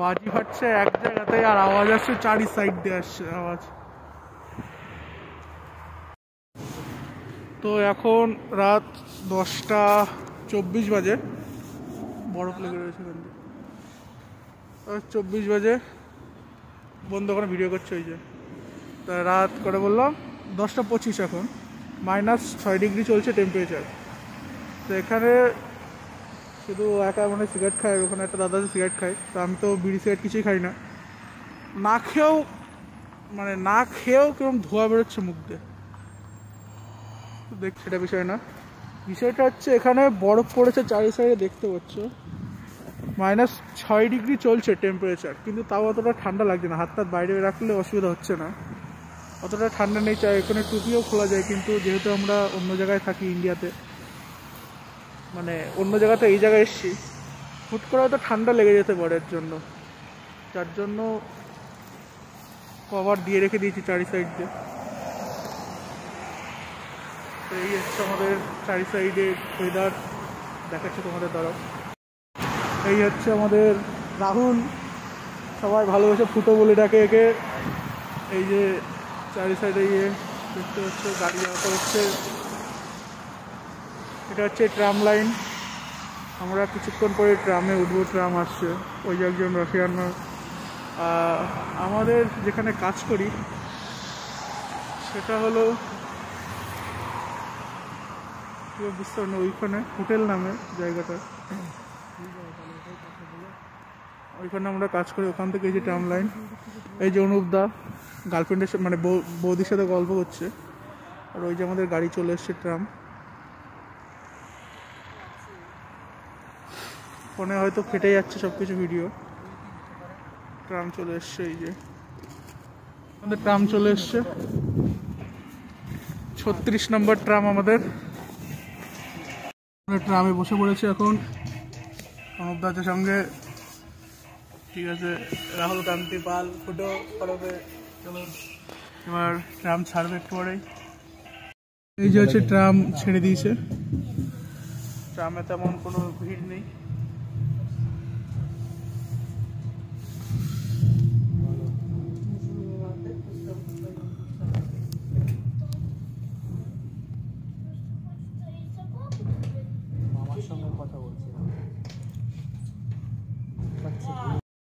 বাজি ফাটছে এক জায়গাতে আর আওয়াজ আসছে চারি সাইড দিয়ে আসছে আওয়াজ। তো এখন রাত 10টা 24 বাজে, বরফ লেগে রয়েছে কিন্তু 24 বাজে, বন্ধু ওখানে ভিডিও করছে ওই যে। তা রাত করে বললাম 10টা 25, এখন -6 ডিগ্রি চলছে টেম্পারেচার। তো এখানে শুধু একা মানে সিগারেট খায়, ওখানে একটা দাদা সিগারেট খায়। তো আমি তো বিড়ি সিগারেট কিছুই খাই না, না খেয়েও কিরকম ধোঁয়া বেরোচ্ছে মুখ দিয়ে। দেখ সেটা বিষয় না, বিষয়টা হচ্ছে এখানে বরফ পড়েছে চারি সাইডে, দেখতে পাচ্ছ -6 ডিগ্রি চলছে টেম্পারেচার, কিন্তু তাও অতটা ঠান্ডা লাগছে না। হাত বাইরে রাখলে অসুবিধা হচ্ছে না, অতটা ঠান্ডা নেই। চাই এখানে টুপিও খোলা যায়, কিন্তু যেহেতু আমরা অন্য জায়গায় থাকি ইন্ডিয়াতে, মানে অন্য জায়গাতে এই জায়গায় এসেছি, হুট করে হয়তো ঠান্ডা লেগে যেতে পারে, এর জন্য যার জন্য কভার দিয়ে রেখে দিয়েছি চারি সাইড দিয়ে। তো এই হচ্ছে আমাদের চারি সাইডে ওয়েদার, দেখাচ্ছে তোমাদের দ্বারা। এই হচ্ছে আমাদের রাহুল, সবাই ভালোবেসে ফুটো বলে ডাকে একে। এই যে চারি সাইডে দেখতে হচ্ছে গাড়ি আসা হচ্ছে, এটা হচ্ছে ট্রাম লাইন। আমরা কিছুক্ষণ পরে ট্রামে উঠবো, ট্রাম আসছে। ওই যে একজন রাশিয়ান, আমাদের যেখানে কাজ করি সেটা হলো বুঝতে পারি না, ওইখানে হোটেল নামে জায়গাটা, ওইখানে আমরা কাজ করি। ওখান থেকে এই যে ট্রাম লাইন, এই যে অনুপদা গার্লফ্রেন্ডের সাথে মানে বৌদির সাথে গল্প করছে, আর ওই যে আমাদের গাড়ি চলে এসছে ট্রাম। ফোনে হয়তো ফেটে যাচ্ছে সব কিছু ভিডিও। ট্রাম চলে এসছে, এই যে আমাদের ট্রাম চলে এসছে, 36 নম্বর ট্রাম আমাদের। ট্রামে বসে পড়েছে এখন অনুপদার সঙ্গে, ঠিক আছে। রাহুল কান্তি পাল ফুটো ফটোতে, চলুন এবার ট্রাম ছাড়বে একটু পরেই। এই যে হচ্ছে ট্রাম ছেড়ে দিয়েছে, ট্রামে তেমন কোনো ভিড় নেই।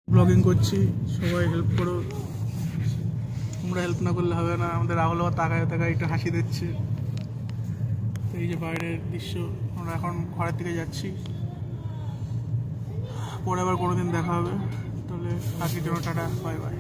ব্লগিং করছি, সবাই হেল্প করো, তোমরা হেল্প না করলে হবে না। আমাদের রাহুল আবার তাকায় তাকায় একটু হাসি দিচ্ছে। এই যে বাইরের দৃশ্য, আমরা এখন ঘরের দিকে যাচ্ছি, পরে আবার কোনোদিন দেখা হবে। তাহলে আজকের জন্য টাটা, বাই বাই।